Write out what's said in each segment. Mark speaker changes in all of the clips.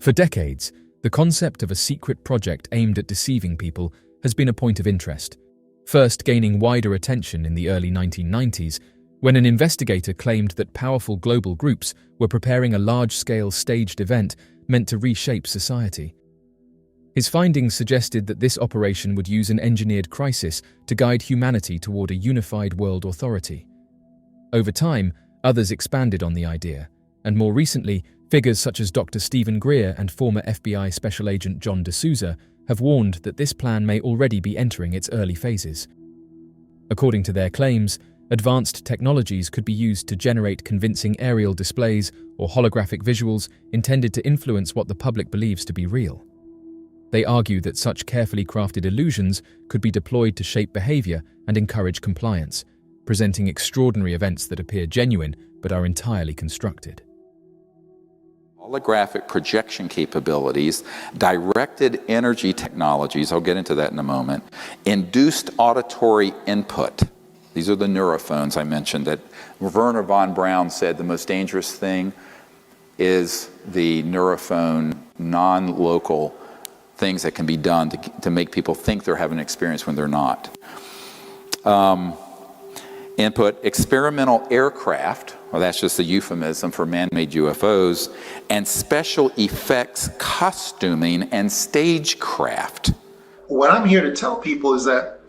Speaker 1: For decades, the concept of a secret project aimed at deceiving people has been a point of interest, first gaining wider attention in the early 1990s when an investigator claimed that powerful global groups were preparing a large-scale staged event meant to reshape society. His findings suggested that this operation would use an engineered crisis to guide humanity toward a unified world authority. Over time, others expanded on the idea, and more recently, figures such as Dr. Steven Greer and former FBI Special Agent John DeSouza have warned that this plan may already be entering its early phases. According to their claims, advanced technologies could be used to generate convincing aerial displays or holographic visuals intended to influence what the public believes to be real. They argue that such carefully crafted illusions could be deployed to shape behavior and encourage compliance, presenting extraordinary events that appear genuine but are entirely constructed.
Speaker 2: Holographic projection capabilities, directed energy technologies, I'll get into that in a moment, induced auditory input. These are the neurophones I mentioned that Werner von Braun said the most dangerous thing is the neurophone non-local things that can be done to make people think they're having an experience when they're not. Input, experimental aircraft, well, that's just a euphemism for man-made UFOs, and special effects costuming and stagecraft.
Speaker 3: What I'm here to tell people is that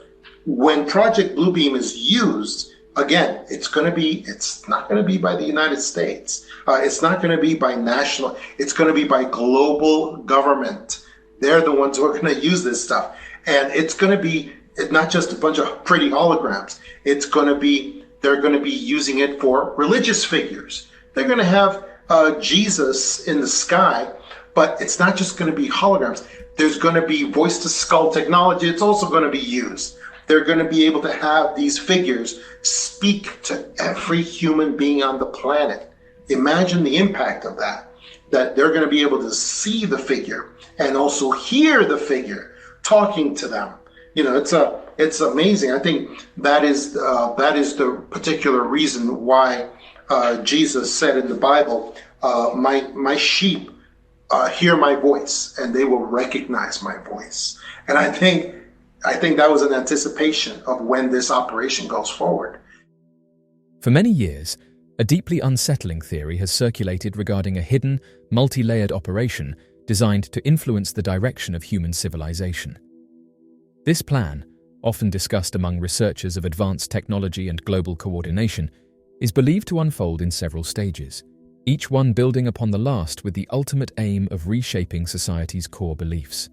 Speaker 3: when Project Bluebeam is used, again, it's not going to be by the United States. It's not going to be by national, it's going to be by global government. They're the ones who are going to use this stuff. And it's going to be not just a bunch of pretty holograms. They're going to be using it for religious figures. They're going to have Jesus in the sky, but it's not just going to be holograms. There's going to be voice-to-skull technology. It's also going to be used. They're going to be able to have these figures speak to every human being on the planet. Imagine the impact of that they're going to be able to see the figure and also hear the figure talking to them. You know, it's amazing. I think that is the particular reason why Jesus said in the Bible, my sheep hear my voice and they will recognize my voice. And I think that was an anticipation of when this operation goes forward.
Speaker 1: For many years, a deeply unsettling theory has circulated regarding a hidden, multi-layered operation designed to influence the direction of human civilization. This plan, often discussed among researchers of advanced technology and global coordination, is believed to unfold in several stages, each one building upon the last with the ultimate aim of reshaping society's core beliefs.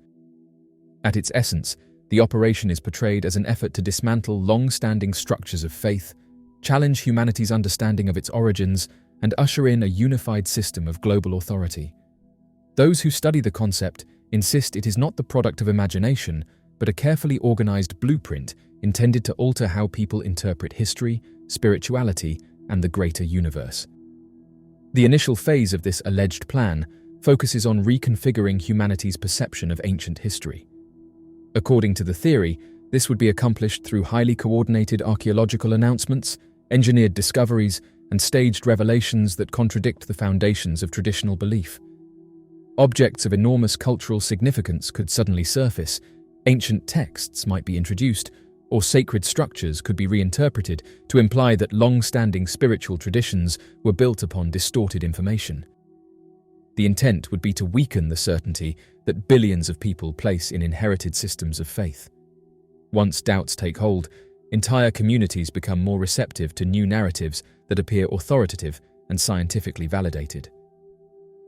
Speaker 1: At its essence, the operation is portrayed as an effort to dismantle long-standing structures of faith, challenge humanity's understanding of its origins, and usher in a unified system of global authority. Those who study the concept insist it is not the product of imagination, but a carefully organized blueprint intended to alter how people interpret history, spirituality, and the greater universe. The initial phase of this alleged plan focuses on reconfiguring humanity's perception of ancient history. According to the theory, this would be accomplished through highly coordinated archaeological announcements, engineered discoveries, and staged revelations that contradict the foundations of traditional belief. Objects of enormous cultural significance could suddenly surface, ancient texts might be introduced, or sacred structures could be reinterpreted to imply that long-standing spiritual traditions were built upon distorted information. The intent would be to weaken the certainty that billions of people place in inherited systems of faith. Once doubts take hold, entire communities become more receptive to new narratives that appear authoritative and scientifically validated.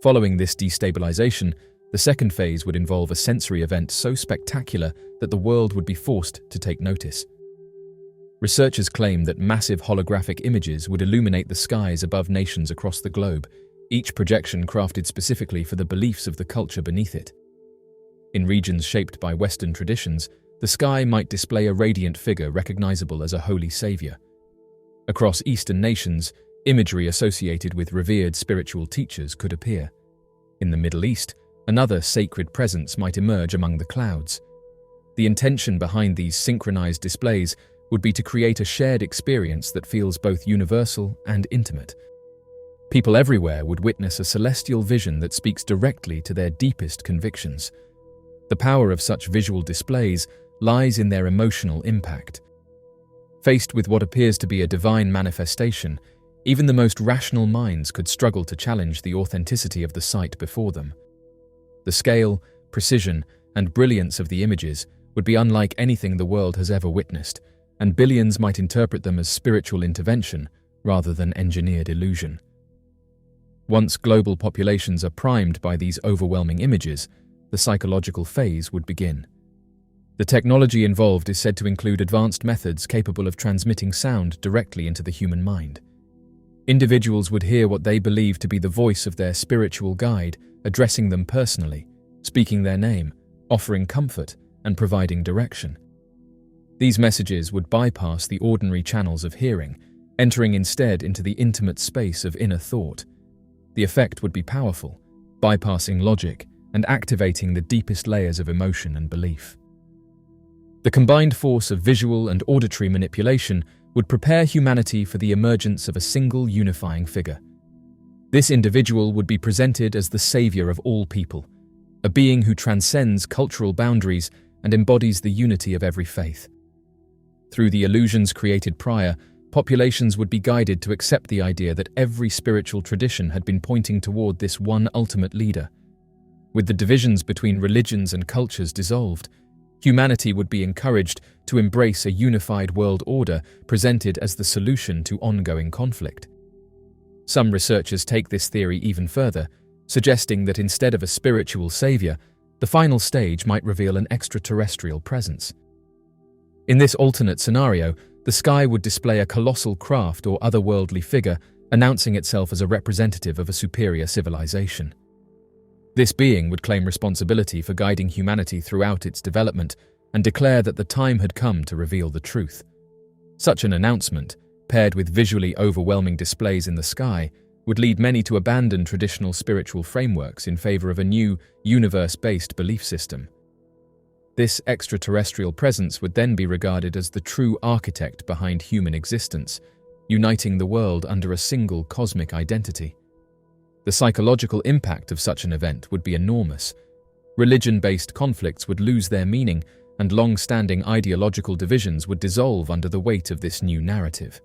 Speaker 1: Following this destabilization, the second phase would involve a sensory event so spectacular that the world would be forced to take notice. Researchers claim that massive holographic images would illuminate the skies above nations across the globe, each projection crafted specifically for the beliefs of the culture beneath it. In regions shaped by Western traditions, the sky might display a radiant figure recognizable as a holy savior. Across Eastern nations, imagery associated with revered spiritual teachers could appear. In the Middle East, another sacred presence might emerge among the clouds. The intention behind these synchronized displays would be to create a shared experience that feels both universal and intimate. People everywhere would witness a celestial vision that speaks directly to their deepest convictions. The power of such visual displays lies in their emotional impact. Faced with what appears to be a divine manifestation, even the most rational minds could struggle to challenge the authenticity of the sight before them. The scale, precision, and brilliance of the images would be unlike anything the world has ever witnessed, and billions might interpret them as spiritual intervention rather than engineered illusion. Once global populations are primed by these overwhelming images, the psychological phase would begin. The technology involved is said to include advanced methods capable of transmitting sound directly into the human mind. Individuals would hear what they believe to be the voice of their spiritual guide, addressing them personally, speaking their name, offering comfort, and providing direction. These messages would bypass the ordinary channels of hearing, entering instead into the intimate space of inner thought. The effect would be powerful, bypassing logic and activating the deepest layers of emotion and belief. The combined force of visual and auditory manipulation would prepare humanity for the emergence of a single unifying figure. This individual would be presented as the savior of all people, a being who transcends cultural boundaries and embodies the unity of every faith. Through the illusions created prior, populations would be guided to accept the idea that every spiritual tradition had been pointing toward this one ultimate leader. With the divisions between religions and cultures dissolved, humanity would be encouraged to embrace a unified world order presented as the solution to ongoing conflict. Some researchers take this theory even further, suggesting that instead of a spiritual savior, the final stage might reveal an extraterrestrial presence. In this alternate scenario, the sky would display a colossal craft or otherworldly figure announcing itself as a representative of a superior civilization. This being would claim responsibility for guiding humanity throughout its development and declare that the time had come to reveal the truth. Such an announcement, paired with visually overwhelming displays in the sky, would lead many to abandon traditional spiritual frameworks in favor of a new, universe-based belief system. This extraterrestrial presence would then be regarded as the true architect behind human existence, uniting the world under a single cosmic identity. The psychological impact of such an event would be enormous. Religion-based conflicts would lose their meaning, and long-standing ideological divisions would dissolve under the weight of this new narrative.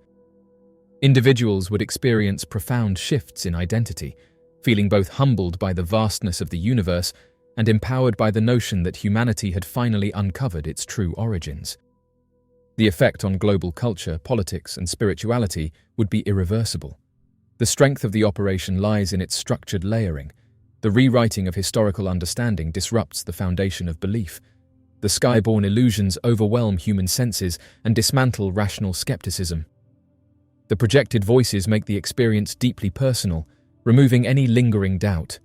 Speaker 1: Individuals would experience profound shifts in identity, feeling both humbled by the vastness of the universe and empowered by the notion that humanity had finally uncovered its true origins. The effect on global culture, politics, and spirituality would be irreversible. The strength of the operation lies in its structured layering. The rewriting of historical understanding disrupts the foundation of belief. The sky-born illusions overwhelm human senses and dismantle rational skepticism. The projected voices make the experience deeply personal, removing any lingering doubt.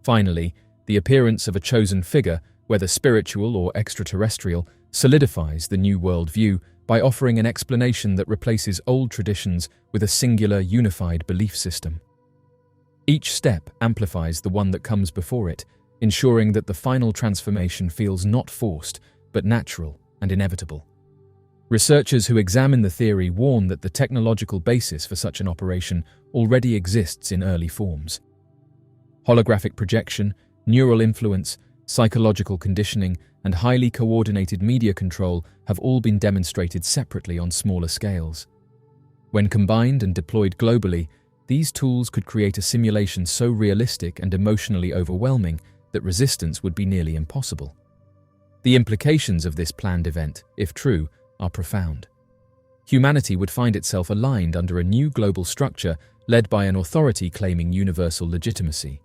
Speaker 1: Finally, the appearance of a chosen figure, whether spiritual or extraterrestrial, solidifies the new worldview by offering an explanation that replaces old traditions with a singular, unified belief system. Each step amplifies the one that comes before it, ensuring that the final transformation feels not forced, but natural and inevitable. Researchers who examine the theory warn that the technological basis for such an operation already exists in early forms. Holographic projection, neural influence, psychological conditioning, and highly coordinated media control have all been demonstrated separately on smaller scales. When combined and deployed globally, these tools could create a simulation so realistic and emotionally overwhelming that resistance would be nearly impossible. The implications of this planned event, if true, are profound. Humanity would find itself aligned under a new global structure led by an authority claiming universal legitimacy.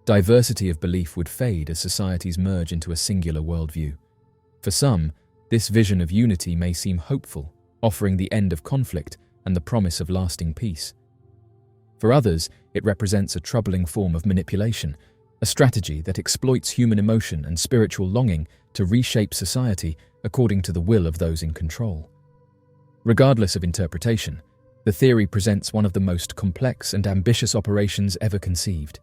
Speaker 1: Diversity of belief would fade as societies merge into a singular worldview. For some, this vision of unity may seem hopeful, offering the end of conflict and the promise of lasting peace. For others, it represents a troubling form of manipulation, a strategy that exploits human emotion and spiritual longing to reshape society according to the will of those in control. Regardless of interpretation, the theory presents one of the most complex and ambitious operations ever conceived.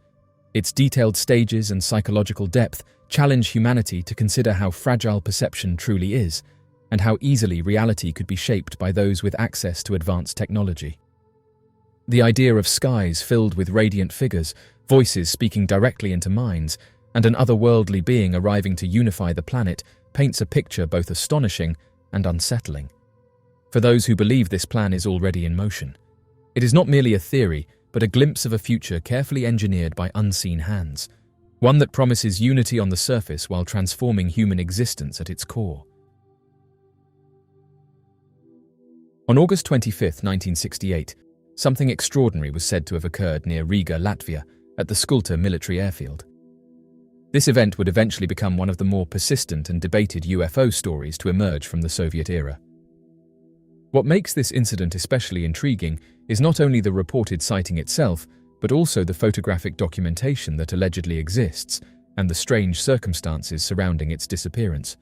Speaker 1: Its detailed stages and psychological depth challenge humanity to consider how fragile perception truly is, and how easily reality could be shaped by those with access to advanced technology. The idea of skies filled with radiant figures, voices speaking directly into minds, and an otherworldly being arriving to unify the planet paints a picture both astonishing and unsettling. For those who believe this plan is already in motion, it is not merely a theory, but a glimpse of a future carefully engineered by unseen hands, one that promises unity on the surface while transforming human existence at its core. On August 25, 1968, something extraordinary was said to have occurred near Riga, Latvia, at the Skulta military airfield. This event would eventually become one of the more persistent and debated UFO stories to emerge from the Soviet era. What makes this incident especially intriguing is not only the reported sighting itself, but also the photographic documentation that allegedly exists and the strange circumstances surrounding its disappearance.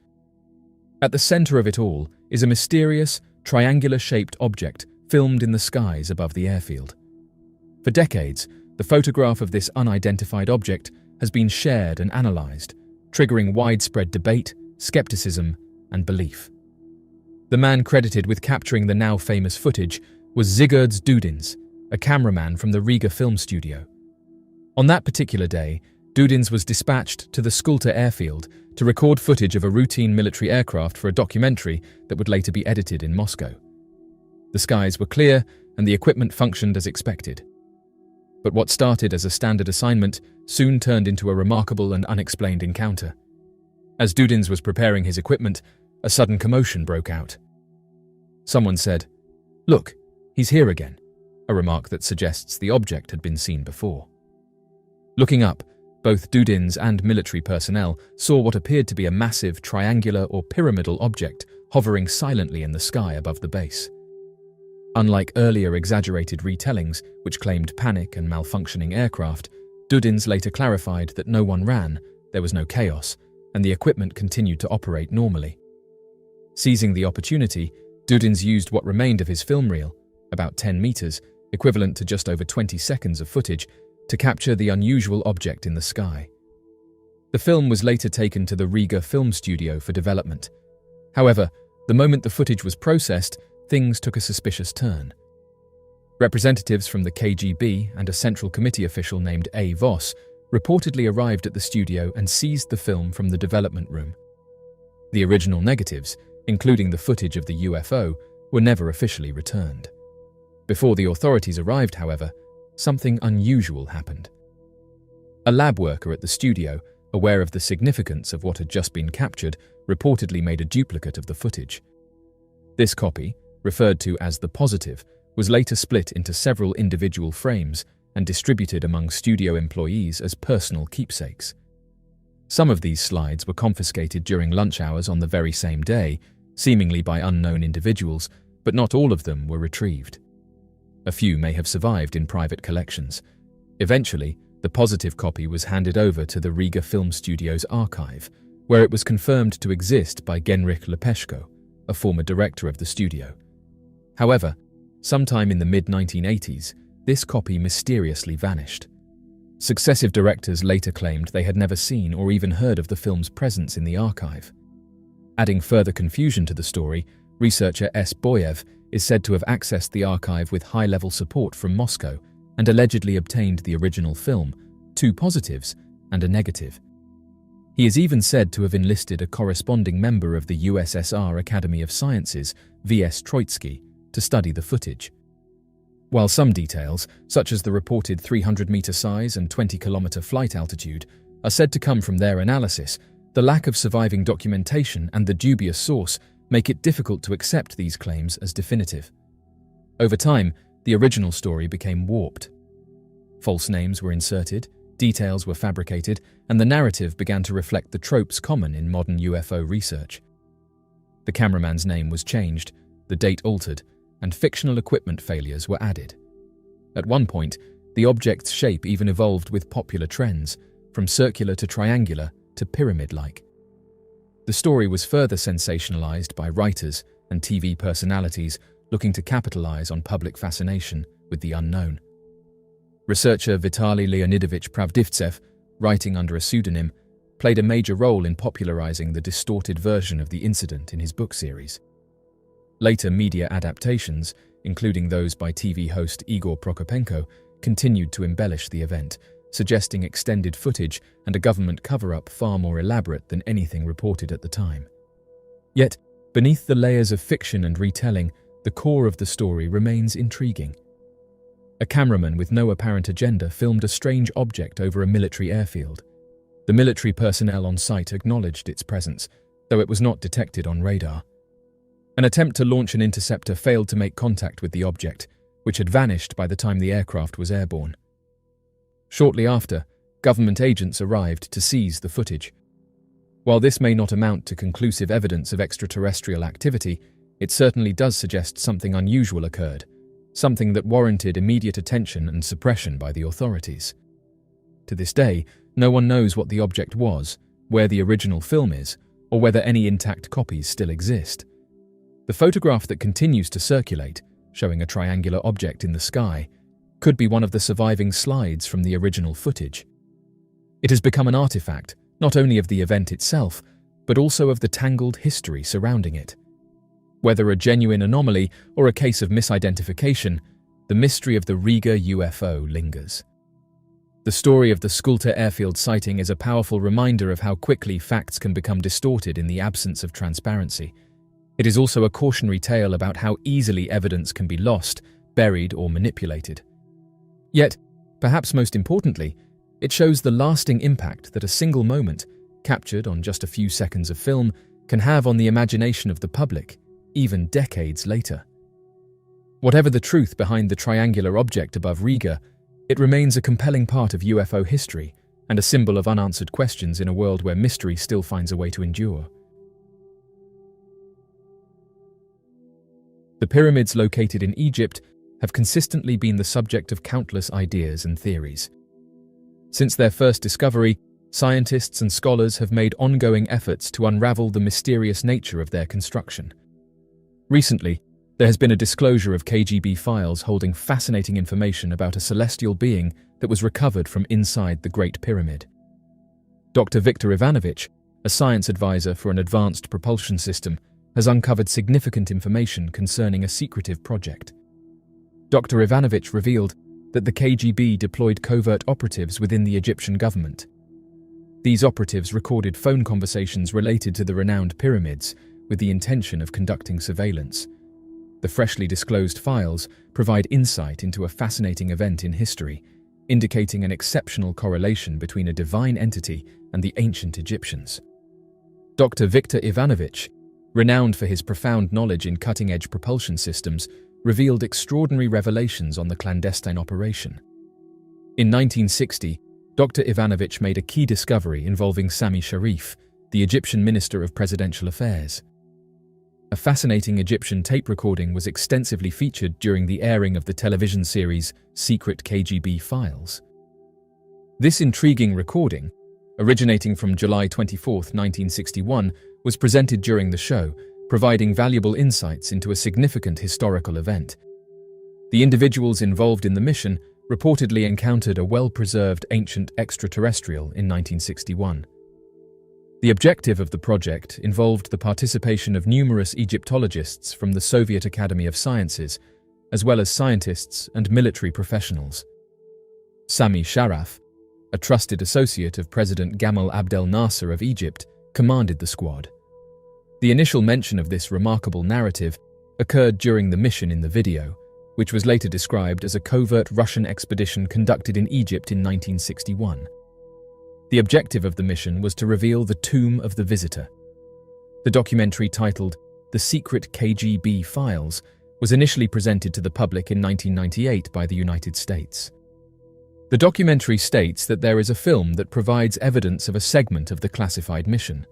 Speaker 1: At the center of it all is a mysterious, triangular-shaped object filmed in the skies above the airfield. For decades, the photograph of this unidentified object has been shared and analyzed, triggering widespread debate, skepticism, and belief. The man credited with capturing the now famous footage was Zygurds Dudins, a cameraman from the Riga film studio. On that particular day, Dudins was dispatched to the Skulta airfield to record footage of a routine military aircraft for a documentary that would later be edited in Moscow. The skies were clear and the equipment functioned as expected. But what started as a standard assignment soon turned into a remarkable and unexplained encounter. As Dudins was preparing his equipment, a sudden commotion broke out. Someone said, "Look, he's here again," a remark that suggests the object had been seen before. Looking up, both Dudins and military personnel saw what appeared to be a massive triangular or pyramidal object hovering silently in the sky above the base. Unlike earlier exaggerated retellings, which claimed panic and malfunctioning aircraft, Dudins later clarified that no one ran, there was no chaos, and the equipment continued to operate normally. Seizing the opportunity, Dudins used what remained of his film reel, about 10 meters, equivalent to just over 20 seconds of footage, to capture the unusual object in the sky. The film was later taken to the Riga film studio for development. However, the moment the footage was processed, things took a suspicious turn. Representatives from the KGB and a Central Committee official named A. Voss reportedly arrived at the studio and seized the film from the development room. The original negatives, including the footage of the UFO, were never officially returned. Before the authorities arrived, however, something unusual happened. A lab worker at the studio, aware of the significance of what had just been captured, reportedly made a duplicate of the footage. This copy, referred to as the positive, was later split into several individual frames and distributed among studio employees as personal keepsakes. Some of these slides were confiscated during lunch hours on the very same day, seemingly by unknown individuals, but not all of them were retrieved. A few may have survived in private collections. Eventually, the positive copy was handed over to the Riga Film Studio's archive, where it was confirmed to exist by Genrikh Lepeshko, a former director of the studio. However, sometime in the mid-1980s, this copy mysteriously vanished. Successive directors later claimed they had never seen or even heard of the film's presence in the archive. Adding further confusion to the story, researcher S. Boyev is said to have accessed the archive with high-level support from Moscow and allegedly obtained the original film, 2 positives and a negative. He is even said to have enlisted a corresponding member of the USSR Academy of Sciences, V.S. Troitsky, to study the footage. While some details, such as the reported 300-meter size and 20-kilometer flight altitude, are said to come from their analysis, the lack of surviving documentation and the dubious source make it difficult to accept these claims as definitive. Over time, the original story became warped. False names were inserted, details were fabricated, and the narrative began to reflect the tropes common in modern UFO research. The cameraman's name was changed, the date altered, and fictional equipment failures were added. At one point, the object's shape even evolved with popular trends, from circular to triangular to pyramid-like. The story was further sensationalized by writers and TV personalities looking to capitalize on public fascination with the unknown. Researcher Vitaly Leonidovich Pravdivtsev, writing under a pseudonym, played a major role in popularizing the distorted version of the incident in his book series. Later media adaptations, including those by TV host Igor Prokopenko, continued to embellish the event, suggesting extended footage and a government cover-up far more elaborate than anything reported at the time. Yet, beneath the layers of fiction and retelling, the core of the story remains intriguing. A cameraman with no apparent agenda filmed a strange object over a military airfield. The military personnel on site acknowledged its presence, though it was not detected on radar. An attempt to launch an interceptor failed to make contact with the object, which had vanished by the time the aircraft was airborne. Shortly after, government agents arrived to seize the footage. While this may not amount to conclusive evidence of extraterrestrial activity, it certainly does suggest something unusual occurred, something that warranted immediate attention and suppression by the authorities. To this day, no one knows what the object was, where the original film is, or whether any intact copies still exist. The photograph that continues to circulate, showing a triangular object in the sky, could be one of the surviving slides from the original footage. It has become an artifact, not only of the event itself, but also of the tangled history surrounding it. Whether a genuine anomaly or a case of misidentification, the mystery of the Riga UFO lingers. The story of the Skulta airfield sighting is a powerful reminder of how quickly facts can become distorted in the absence of transparency. It is also a cautionary tale about how easily evidence can be lost, buried, or manipulated. Yet, perhaps most importantly, it shows the lasting impact that a single moment, captured on just a few seconds of film, can have on the imagination of the public, even decades later. Whatever the truth behind the triangular object above Riga, it remains a compelling part of UFO history and a symbol of unanswered questions in a world where mystery still finds a way to endure. The pyramids located in Egypt have consistently been the subject of countless ideas and theories. Since their first discovery, scientists and scholars have made ongoing efforts to unravel the mysterious nature of their construction. Recently, there has been a disclosure of KGB files holding fascinating information about a celestial being that was recovered from inside the Great Pyramid. Dr. Viktor Ivanovich, a science advisor for an advanced propulsion system, has uncovered significant information concerning a secretive project. Dr. Ivanovich revealed that the KGB deployed covert operatives within the Egyptian government. These operatives recorded phone conversations related to the renowned pyramids with the intention of conducting surveillance. The freshly disclosed files provide insight into a fascinating event in history, indicating an exceptional correlation between a divine entity and the ancient Egyptians. Dr. Viktor Ivanovich, renowned for his profound knowledge in cutting-edge propulsion systems, revealed extraordinary revelations on the clandestine operation. In 1960, Dr. Ivanovich made a key discovery involving Sami Sharif, the Egyptian Minister of Presidential Affairs. A fascinating Egyptian tape recording was extensively featured during the airing of the television series Secret KGB Files. This intriguing recording, originating from July 24, 1961, was presented during the show, providing valuable insights into a significant historical event. The individuals involved in the mission reportedly encountered a well-preserved ancient extraterrestrial in 1961. The objective of the project involved the participation of numerous Egyptologists from the Soviet Academy of Sciences, as well as scientists and military professionals. Sami Sharaf, a trusted associate of President Gamal Abdel Nasser of Egypt, commanded the squad. The initial mention of this remarkable narrative occurred during the mission in the video, which was later described as a covert Russian expedition conducted in Egypt in 1961. The objective of the mission was to reveal the tomb of the visitor. The documentary, titled The Secret KGB Files, was initially presented to the public in 1998 by the United States. The documentary states that there is a film that provides evidence of a segment of the classified mission.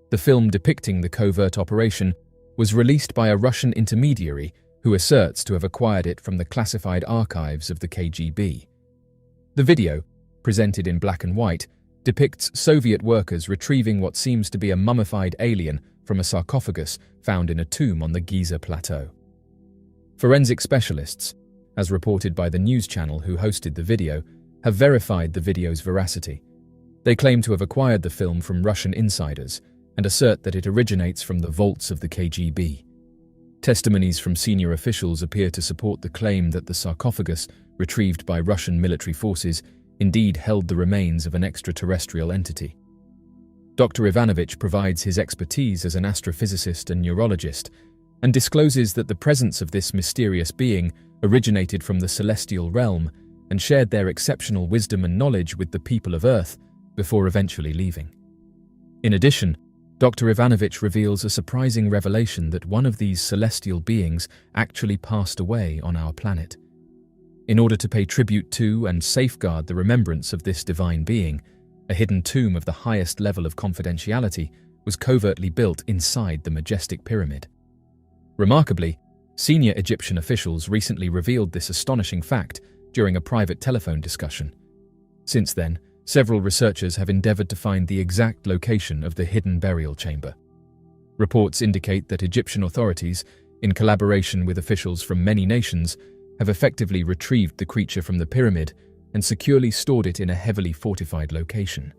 Speaker 1: The film depicting the covert operation was released by a Russian intermediary who asserts to have acquired it from the classified archives of the KGB. The video, presented in black and white, depicts Soviet workers retrieving what seems to be a mummified alien from a sarcophagus found in a tomb on the Giza Plateau. Forensic specialists, as reported by the news channel who hosted the video, have verified the video's veracity. They claim to have acquired the film from Russian insiders and assert that it originates from the vaults of the KGB. Testimonies from senior officials appear to support the claim that the sarcophagus, retrieved by Russian military forces, indeed held the remains of an extraterrestrial entity. Dr. Ivanovich provides his expertise as an astrophysicist and neurologist, and discloses that the presence of this mysterious being originated from the celestial realm and shared their exceptional wisdom and knowledge with the people of Earth before eventually leaving. In addition, Dr. Ivanovich reveals a surprising revelation that one of these celestial beings actually passed away on our planet. In order to pay tribute to and safeguard the remembrance of this divine being, a hidden tomb of the highest level of confidentiality was covertly built inside the majestic pyramid. Remarkably, senior Egyptian officials recently revealed this astonishing fact during a private telephone discussion. Since then, several researchers have endeavored to find the exact location of the hidden burial chamber. Reports indicate that Egyptian authorities, in collaboration with officials from many nations, have effectively retrieved the creature from the pyramid and securely stored it in a heavily fortified location.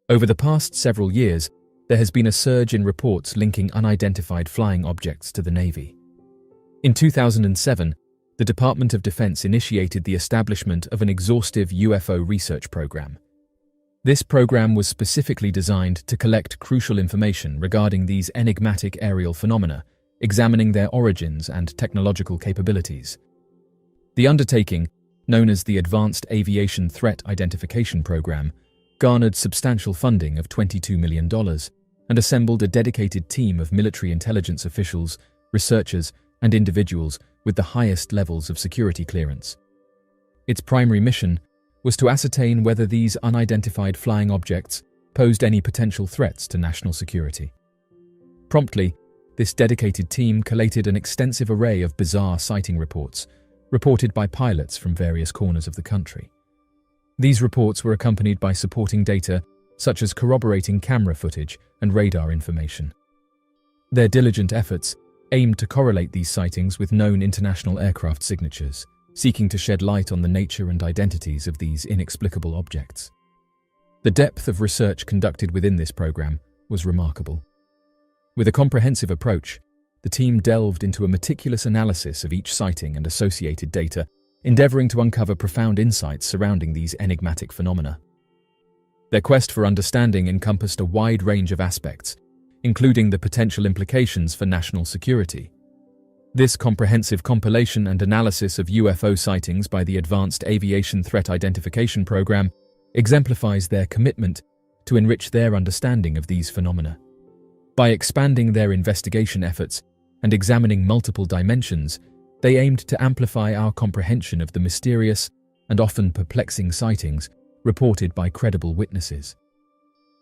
Speaker 1: Over the past several years, there has been a surge in reports linking unidentified flying objects to the Navy. In 2007, the Department of Defense initiated the establishment of an exhaustive UFO research program. This program was specifically designed to collect crucial information regarding these enigmatic aerial phenomena, examining their origins and technological capabilities. The undertaking, known as the Advanced Aviation Threat Identification Program, garnered substantial funding of $22 million and assembled a dedicated team of military intelligence officials, researchers, and individuals with the highest levels of security clearance. Its primary mission was to ascertain whether these unidentified flying objects posed any potential threats to national security. Promptly, this dedicated team collated an extensive array of bizarre sighting reports, reported by pilots from various corners of the country. These reports were accompanied by supporting data such as corroborating camera footage and radar information. Their diligent efforts aimed to correlate these sightings with known international aircraft signatures, seeking to shed light on the nature and identities of these inexplicable objects. The depth of research conducted within this program was remarkable. With a comprehensive approach, the team delved into a meticulous analysis of each sighting and associated data, endeavoring to uncover profound insights surrounding these enigmatic phenomena. Their quest for understanding encompassed a wide range of aspects, including the potential implications for national security. This comprehensive compilation and analysis of UFO sightings by the Advanced Aviation Threat Identification Program exemplifies their commitment to enrich their understanding of these phenomena. By expanding their investigation efforts and examining multiple dimensions, they aimed to amplify our comprehension of the mysterious and often perplexing sightings reported by credible witnesses.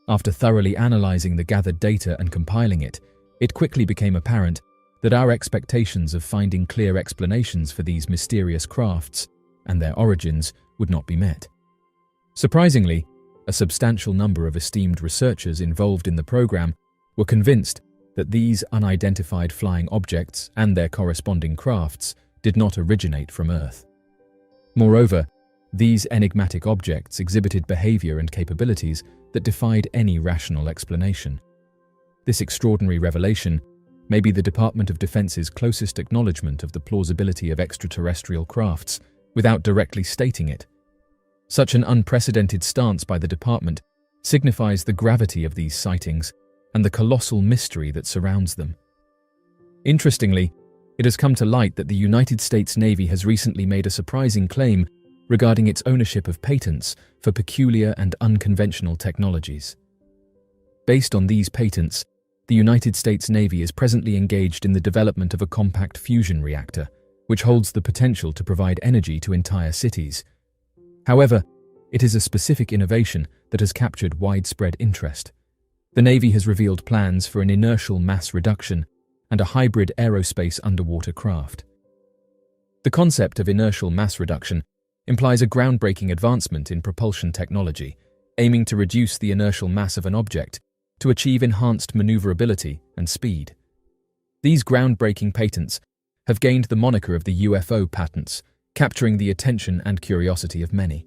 Speaker 1: After thoroughly analyzing the gathered data and compiling it, it quickly became apparent that our expectations of finding clear explanations for these mysterious crafts and their origins would not be met. Surprisingly, a substantial number of esteemed researchers involved in the program were convinced that these unidentified flying objects and their corresponding crafts did not originate from Earth. Moreover, these enigmatic objects exhibited behavior and capabilities that defied any rational explanation. This extraordinary revelation may be the Department of Defense's closest acknowledgement of the plausibility of extraterrestrial crafts without directly stating it. Such an unprecedented stance by the department signifies the gravity of these sightings and the colossal mystery that surrounds them. Interestingly, it has come to light that the United States Navy has recently made a surprising claim regarding its ownership of patents for peculiar and unconventional technologies. Based on these patents, the United States Navy is presently engaged in the development of a compact fusion reactor, which holds the potential to provide energy to entire cities. However, it is a specific innovation that has captured widespread interest. The Navy has revealed plans for an inertial mass reduction and a hybrid aerospace underwater craft. The concept of inertial mass reduction implies a groundbreaking advancement in propulsion technology, aiming to reduce the inertial mass of an object to achieve enhanced maneuverability and speed. These groundbreaking patents have gained the moniker of the UFO patents, capturing the attention and curiosity of many.